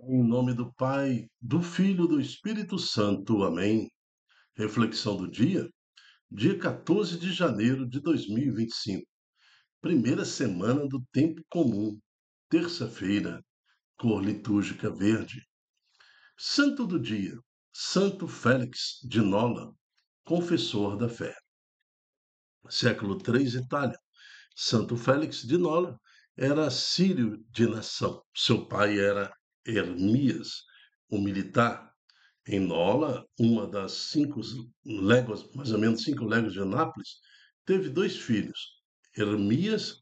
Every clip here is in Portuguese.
Em nome do Pai, do Filho e do Espírito Santo. Amém. Reflexão do dia 14 de janeiro de 2025. Primeira semana do tempo comum. Terça-feira, cor litúrgica verde. Santo do dia. Santo Félix de Nola, confessor da fé. Século III, Itália. Santo Félix de Nola era sírio de nação. Seu pai era Hermias, um militar. Em Nola, uma das 5 léguas, mais ou menos 5 léguas de Anápolis, teve 2 filhos, Hermias,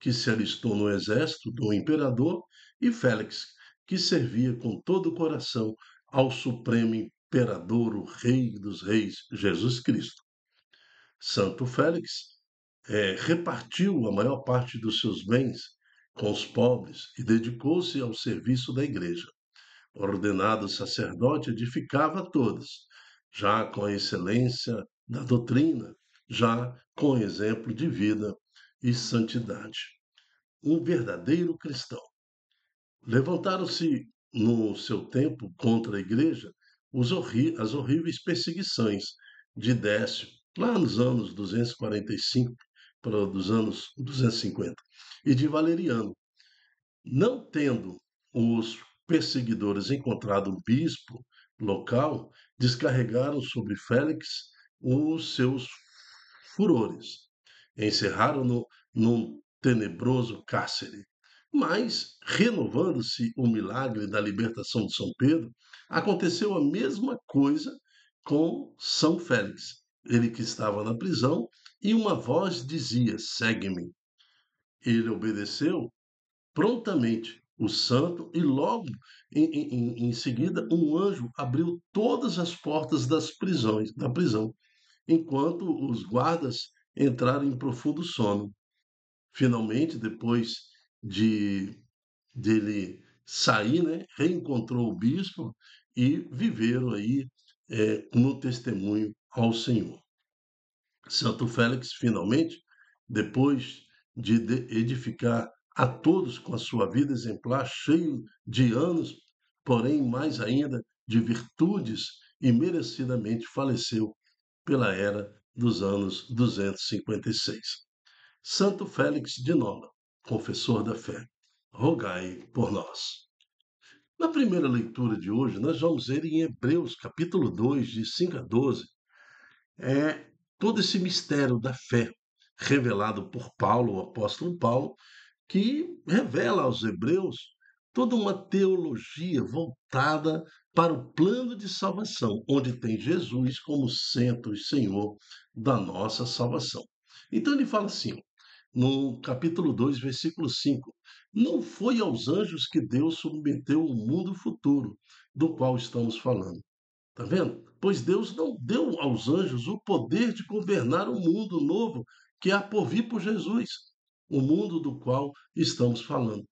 que se alistou no exército do imperador, e Félix, que servia com todo o coração ao Supremo Imperador, o Rei dos Reis, Jesus Cristo. Santo Félix repartiu a maior parte dos seus bens com os pobres e dedicou-se ao serviço da igreja. Ordenado sacerdote, edificava a todos, já com a excelência da doutrina, já com exemplo de vida e santidade. Um verdadeiro cristão. Levantaram-se no seu tempo contra a igreja as horríveis perseguições de Décio, lá nos anos 245 para dos anos 250, e de Valeriano. Não tendo os perseguidores encontrado um bispo local, descarregaram sobre Félix os seus furores. Encerraram-no num tenebroso cárcere. Mas, renovando-se o milagre da libertação de São Pedro, aconteceu a mesma coisa com São Félix. Ele que estava na prisão, e uma voz dizia: segue-me. Ele obedeceu prontamente o santo, e logo em seguida um anjo abriu todas as portas da prisão, enquanto os guardas entraram em profundo sono. Finalmente, depois de dele sair, né, reencontrou o bispo e viveram aí no testemunho ao Senhor. Santo Félix, finalmente, depois de edificar a todos com a sua vida exemplar, cheio de anos, porém mais ainda de virtudes, e merecidamente faleceu pela era dos anos 256. Santo Félix de Nola, confessor da fé, rogai por nós. Na primeira leitura de hoje, nós vamos ver em Hebreus, capítulo 2, de 5 a 12, é todo esse mistério da fé revelado por Paulo, o apóstolo Paulo, que revela aos hebreus toda uma teologia voltada para o plano de salvação, onde tem Jesus como centro e Senhor da nossa salvação. Então ele fala assim, no capítulo 2, versículo 5: não foi aos anjos que Deus submeteu o mundo futuro, do qual estamos falando. Está vendo? Pois Deus não deu aos anjos o poder de governar o mundo novo que há por vir por Jesus, o mundo do qual estamos falando.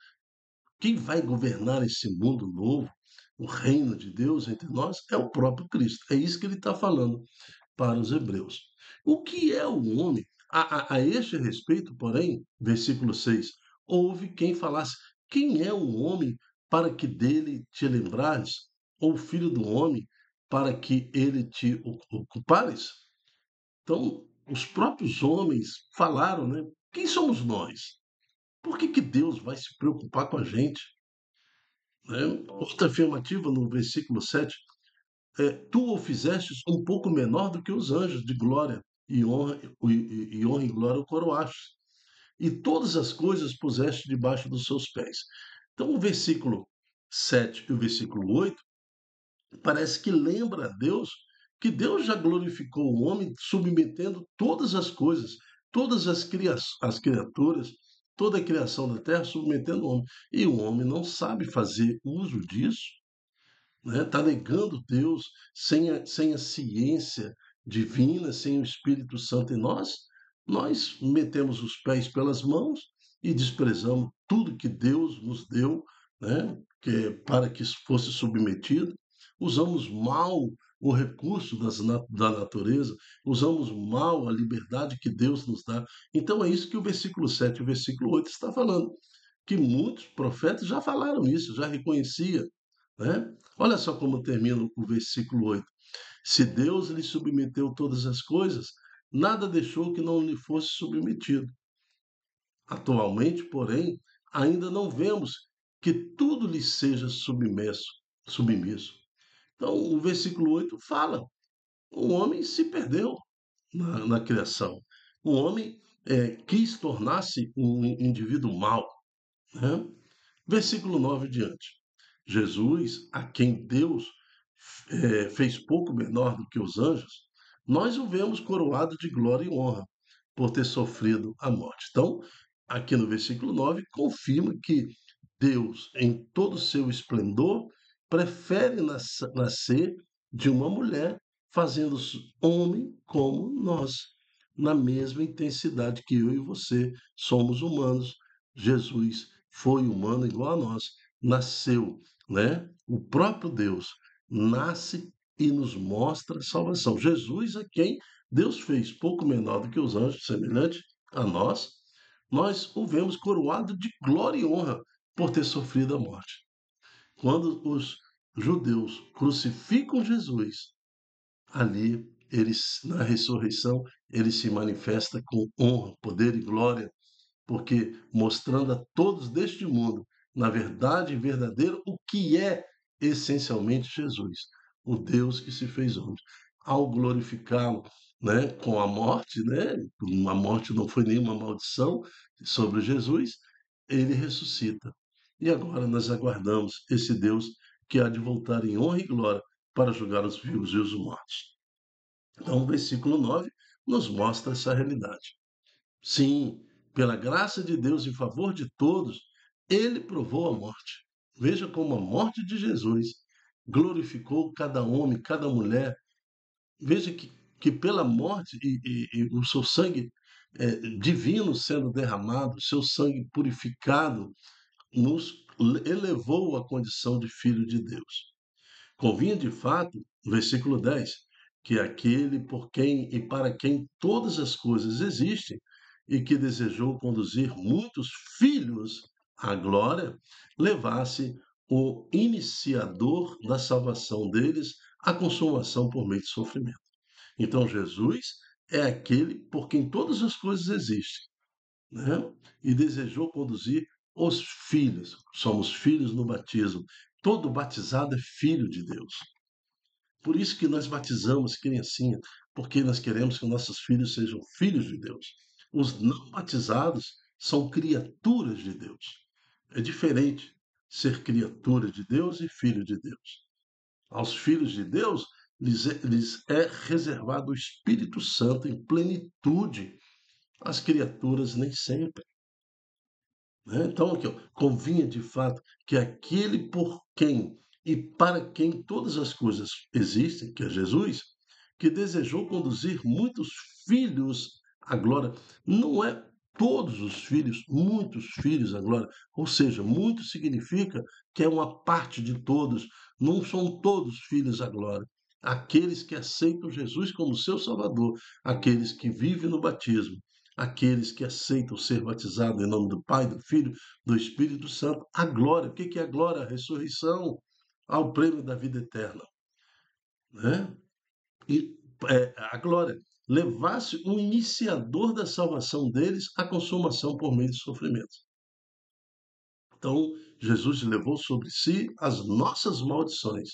Quem vai governar esse mundo novo, o reino de Deus entre nós, é o próprio Cristo. É isso que ele está falando para os hebreus. O que é o homem? A este respeito, porém, versículo 6, houve quem falasse: quem é o homem para que dele te lembrares? Ou o filho do homem para que ele te ocupares? Então, os próprios homens falaram, né? Quem somos nós? Por que Deus vai se preocupar com a gente? Né? Outra afirmativa no versículo 7: tu o fizestes um pouco menor do que os anjos de glória e honra e glória o coroaste. E todas as coisas puseste debaixo dos seus pés. Então, o versículo 7 e o versículo 8 parece que lembra a Deus que Deus já glorificou o homem submetendo todas as coisas, todas as criaturas, toda a criação da terra submetendo o homem. E o homem não sabe fazer uso disso, né? Está negando Deus sem a ciência divina, sem o Espírito Santo em nós. Nós metemos os pés pelas mãos e desprezamos tudo que Deus nos deu, né? Para que fosse submetido. Usamos mal o recurso da natureza, usamos mal a liberdade que Deus nos dá. Então é isso que o versículo 7 e o versículo 8 está falando, que muitos profetas já falaram isso, já reconhecia, né? Olha só como termina o versículo 8. Se Deus lhe submeteu todas as coisas, nada deixou que não lhe fosse submetido. Atualmente, porém, ainda não vemos que tudo lhe seja submisso. Então, o versículo 8 fala: o homem se perdeu na criação. O homem quis tornar-se um indivíduo mau, né? Versículo 9 diante. Jesus, a quem Deus fez pouco menor do que os anjos, nós o vemos coroado de glória e honra por ter sofrido a morte. Então, aqui no versículo 9 confirma que Deus, em todo o seu esplendor, prefere nascer de uma mulher, fazendo-se homem como nós, na mesma intensidade que eu e você somos humanos. Jesus foi humano igual a nós, nasceu, né? O próprio Deus nasce e nos mostra a salvação. Jesus é quem Deus fez pouco menor do que os anjos, semelhante a nós o vemos coroado de glória e honra por ter sofrido a morte. Quando os judeus crucificam Jesus, ali eles, na ressurreição, ele se manifesta com honra, poder e glória, porque mostrando a todos deste mundo, na verdade verdadeira, o que é essencialmente Jesus, o Deus que se fez homem. Ao glorificá-lo, né, com a morte, né, a morte não foi nenhuma maldição sobre Jesus, ele ressuscita. E agora nós aguardamos esse Deus que há de voltar em honra e glória para julgar os vivos e os mortos. Então, o versículo 9 nos mostra essa realidade. Sim, pela graça de Deus em favor de todos, ele provou a morte. Veja como a morte de Jesus glorificou cada homem, cada mulher. Veja que pela morte e o seu sangue divino sendo derramado, o seu sangue purificado, nos elevou à condição de filho de Deus. Convinha de fato, versículo 10, que aquele por quem e para quem todas as coisas existem e que desejou conduzir muitos filhos à glória, levasse o iniciador da salvação deles à consumação por meio de sofrimento. Então, Jesus é aquele por quem todas as coisas existem, né? E desejou conduzir os filhos. Somos filhos no batismo. Todo batizado é filho de Deus. Por isso que nós batizamos criancinha, porque nós queremos que nossos filhos sejam filhos de Deus. Os não batizados são criaturas de Deus. É diferente ser criatura de Deus e filho de Deus. Aos filhos de Deus lhes é reservado o Espírito Santo em plenitude. Às criaturas nem sempre. Né? Então, aqui, ó, convinha de fato que aquele por quem e para quem todas as coisas existem, que é Jesus, que desejou conduzir muitos filhos à glória, não é todos os filhos, muitos filhos à glória, ou seja, muito significa que é uma parte de todos, não são todos filhos à glória. Aqueles que aceitam Jesus como seu Salvador, aqueles que vivem no batismo, aqueles que aceitam ser batizados em nome do Pai, do Filho, do Espírito Santo, a glória. O que é a glória? A ressurreição, ao prêmio da vida eterna. Né? E a glória levasse o iniciador da salvação deles à consumação por meio de sofrimento. Então, Jesus levou sobre si as nossas maldições.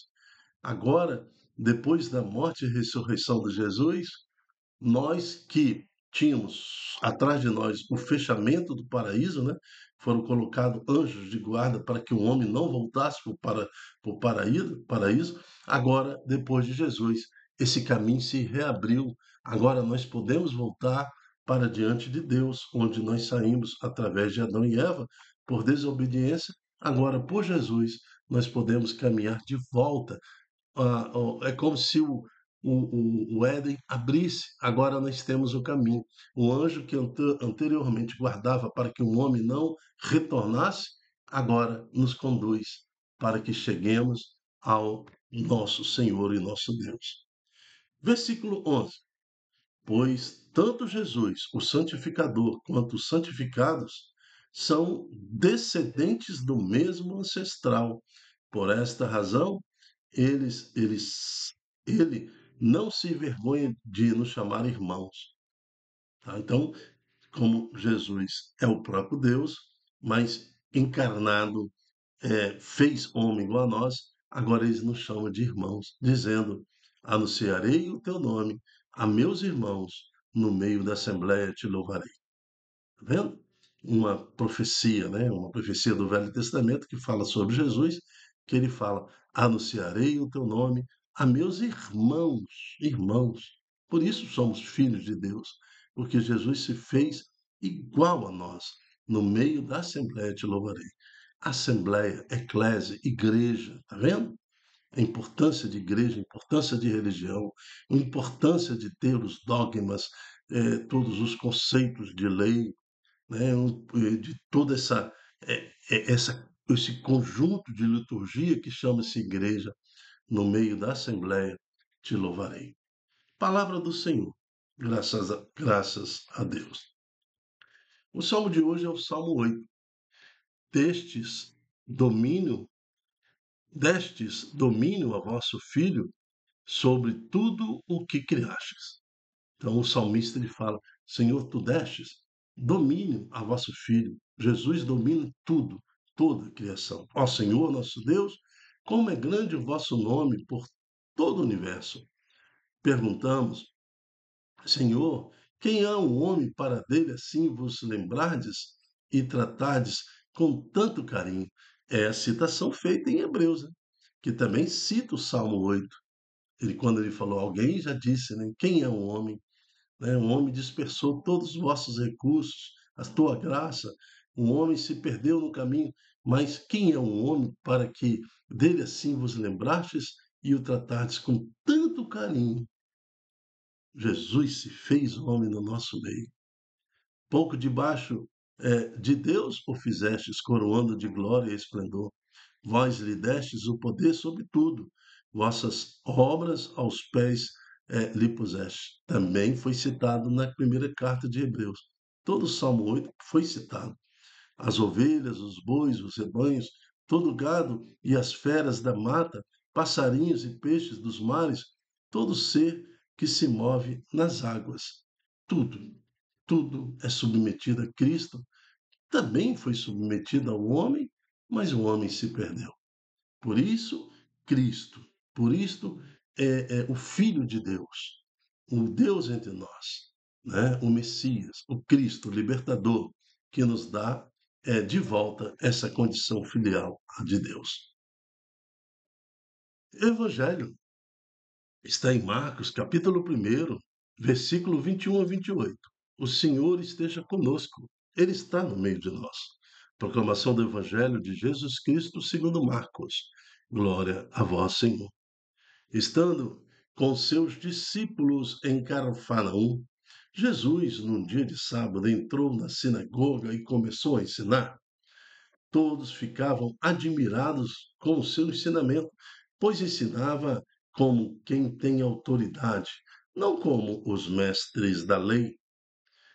Agora, depois da morte e ressurreição de Jesus, nós que tínhamos atrás de nós o fechamento do paraíso, né? Foram colocados anjos de guarda para que o homem não voltasse para o paraíso. Agora, depois de Jesus, esse caminho se reabriu. Agora nós podemos voltar para diante de Deus, onde nós saímos através de Adão e Eva por desobediência. Agora, por Jesus, nós podemos caminhar de volta. É como se o Éden abrisse, agora nós temos o caminho. O anjo que anteriormente guardava para que o homem não retornasse, agora nos conduz para que cheguemos ao nosso Senhor e nosso Deus. Versículo 11. Pois tanto Jesus, o santificador, quanto os santificados são descendentes do mesmo ancestral Por esta razão, eles, eles, ele não se envergonha de nos chamar irmãos. Tá? Então, como Jesus é o próprio Deus, mas encarnado, fez homem igual a nós, agora eles nos chamam de irmãos, dizendo: anunciarei o teu nome a meus irmãos, no meio da assembleia te louvarei. Tá vendo? Uma profecia, né? Uma profecia do Velho Testamento que fala sobre Jesus, que ele fala: anunciarei o teu nome a meus irmãos, irmãos. Por isso somos filhos de Deus, porque Jesus se fez igual a nós. No meio da assembleia te louvarei. Assembleia, eclésia, igreja, tá vendo? A importância de igreja, a importância de religião, a importância de ter os dogmas, todos os conceitos de lei, né, de toda esse conjunto de liturgia que chama-se igreja, no meio da assembleia, te louvarei. Palavra do Senhor, graças a Deus. O salmo de hoje é o Salmo 8. Destes domínio, destes domínio a vosso filho sobre tudo o que criastes. Então o salmista ele fala: Senhor, tu destes domínio a vosso filho. Jesus domina tudo, toda a criação. Ó Senhor, nosso Deus, como é grande o vosso nome por todo o universo. Perguntamos: Senhor, quem é um homem para dele assim vos lembrardes e tratardes com tanto carinho? É a citação feita em Hebreus, né? Que também cita o Salmo 8. Quando ele falou, alguém já disse, né? Quem é um homem? Né? Um homem dispersou todos os vossos recursos, a tua graça. Um homem se perdeu no caminho. Mas quem é um homem para que dele assim vos lembrastes e o tratardes com tanto carinho? Jesus se fez homem no nosso meio. Pouco debaixo de Deus o fizestes, coroando de glória e esplendor. Vós lhe destes o poder sobre tudo. Vossas obras aos pés lhe puseste. Também foi citado na primeira carta de Hebreus. Todo o Salmo 8 foi citado. As ovelhas, os bois, os rebanhos, todo o gado e as feras da mata, passarinhos e peixes dos mares, todo ser que se move nas águas. Tudo, tudo é submetido a Cristo. Também foi submetido ao homem, mas o homem se perdeu. Por isso, Cristo. Por isso, é o Filho de Deus, o Deus entre nós, né? O Messias, o Cristo, o libertador, que nos dá de volta essa condição filial de Deus. Evangelho está em Marcos, capítulo 1, versículo 21 a 28. O Senhor esteja conosco, Ele está no meio de nós. Proclamação do Evangelho de Jesus Cristo segundo Marcos. Glória a vós, Senhor. Estando com seus discípulos em Cafarnaum, Jesus, num dia de sábado, entrou na sinagoga e começou a ensinar. Todos ficavam admirados com o seu ensinamento, pois ensinava como quem tem autoridade, não como os mestres da lei.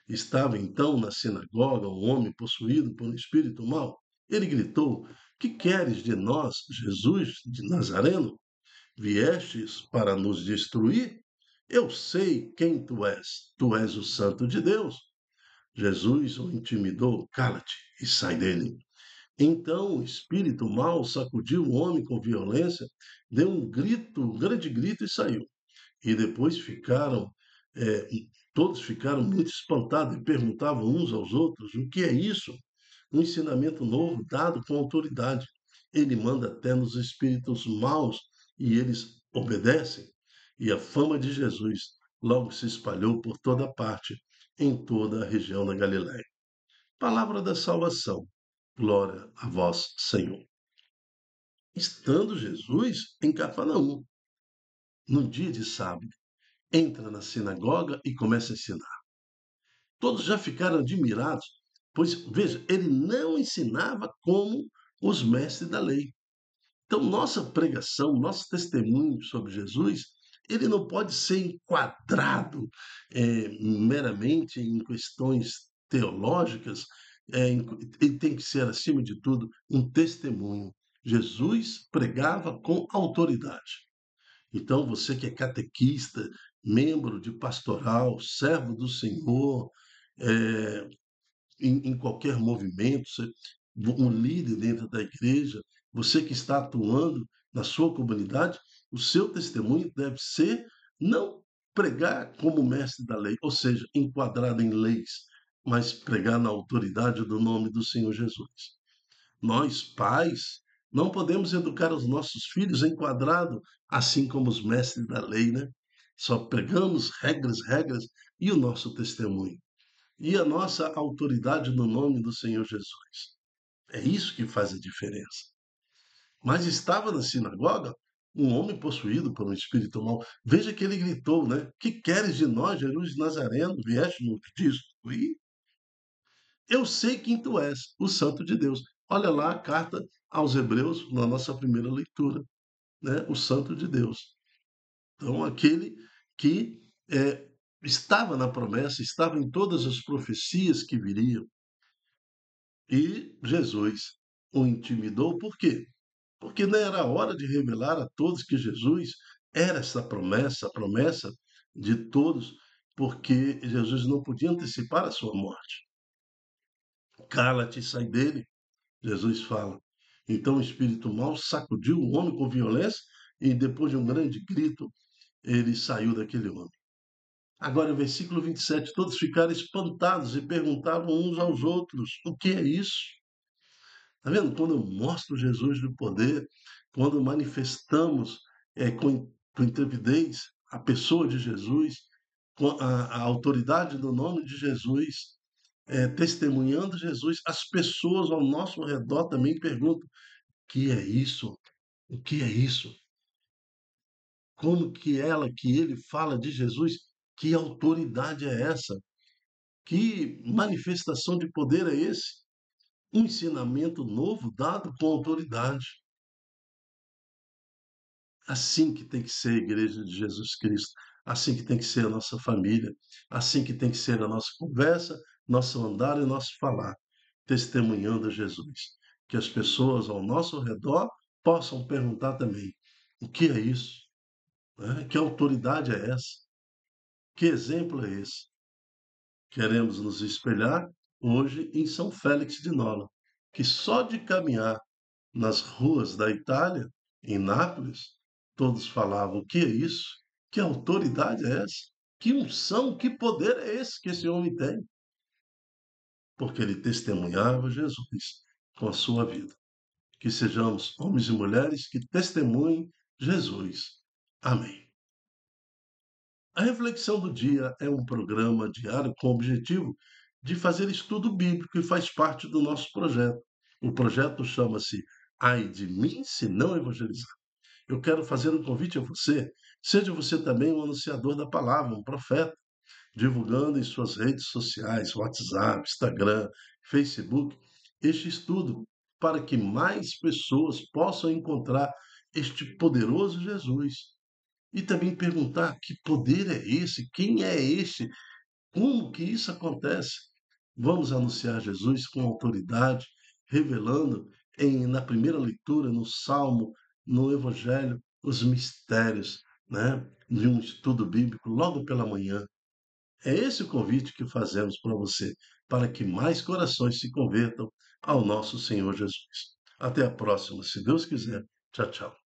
Estava então na sinagoga um homem possuído por um espírito mau. Ele gritou: Que queres de nós, Jesus de Nazareno? Viestes para nos destruir? Eu sei quem tu és o Santo de Deus. Jesus o intimidou: Cala-te e sai dele. Então o espírito mau sacudiu o homem com violência, deu um grito, um grande grito e saiu. E depois eh, todos ficaram muito espantados e perguntavam uns aos outros: o que é isso? Um ensinamento novo dado com autoridade. Ele manda até nos espíritos maus e eles obedecem. E a fama de Jesus logo se espalhou por toda parte, em toda a região da Galiléia. Palavra da salvação. Glória a vós, Senhor. Estando Jesus em Cafarnaum, no dia de sábado, entra na sinagoga e começa a ensinar. Todos já ficaram admirados, pois, veja, ele não ensinava como os mestres da lei. Então, nossa pregação, nosso testemunho sobre Jesus, ele não pode ser enquadrado meramente em questões teológicas, ele tem que ser, acima de tudo, um testemunho. Jesus pregava com autoridade. Então, você que é catequista, membro de pastoral, servo do Senhor, eh, em qualquer movimento, um líder dentro da igreja, você que está atuando na sua comunidade, o seu testemunho deve ser não pregar como mestre da lei, ou seja, enquadrado em leis, mas pregar na autoridade do nome do Senhor Jesus. Nós, pais, não podemos educar os nossos filhos enquadrado assim como os mestres da lei, né? Só pregamos regras, regras e o nosso testemunho. E a nossa autoridade no nome do Senhor Jesus. É isso que faz a diferença. Mas estava na sinagoga um homem possuído por um espírito mau. Veja que ele gritou, né? Que queres de nós, Jesus de Nazareno? Vieste no Cristo? E eu sei quem tu és, o Santo de Deus. Olha lá a carta aos Hebreus, na nossa primeira leitura, né? O Santo de Deus. Então, aquele que estava na promessa, estava em todas as profecias que viriam. E Jesus o intimidou, por quê? Porque não era hora de revelar a todos que Jesus era essa promessa, a promessa de todos, porque Jesus não podia antecipar a sua morte. Cala-te, sai dele, Jesus fala. Então o espírito mau sacudiu o homem com violência e depois de um grande grito, ele saiu daquele homem. Agora, o versículo 27, todos ficaram espantados e perguntavam uns aos outros, o que é isso? Está vendo? Quando eu mostro Jesus do poder, quando manifestamos com intrepidez a pessoa de Jesus, com a autoridade do nome de Jesus, testemunhando Jesus, as pessoas ao nosso redor também perguntam: o que é isso? O que é isso? Como que ele fala de Jesus? Que autoridade é essa? Que manifestação de poder é esse? Um ensinamento novo dado com autoridade. Assim que tem que ser a igreja de Jesus Cristo, assim que tem que ser a nossa família, assim que tem que ser a nossa conversa, nosso andar e nosso falar, testemunhando a Jesus. Que as pessoas ao nosso redor possam perguntar também: o que é isso? Né? Que autoridade é essa? Que exemplo é esse? Queremos nos espelhar hoje em São Félix de Nola, que só de caminhar nas ruas da Itália, em Nápoles, todos falavam: o que é isso? Que autoridade é essa? Que unção, que poder é esse que esse homem tem? Porque ele testemunhava Jesus com a sua vida. Que sejamos homens e mulheres que testemunhem Jesus. Amém. A reflexão do dia é um programa diário com o objetivo de fazer estudo bíblico e faz parte do nosso projeto. O projeto chama-se Ai de mim se não evangelizar. Eu quero fazer um convite a você. Seja você também um anunciador da palavra, um profeta, divulgando em suas redes sociais, WhatsApp, Instagram, Facebook, este estudo, para que mais pessoas possam encontrar este poderoso Jesus. E também perguntar que poder é esse? Quem é este? Como que isso acontece? Vamos anunciar Jesus com autoridade, revelando na primeira leitura, no Salmo, no Evangelho, os mistérios, né, de um estudo bíblico logo pela manhã. É esse o convite que fazemos para você, para que mais corações se convertam ao nosso Senhor Jesus. Até a próxima, se Deus quiser. Tchau, tchau.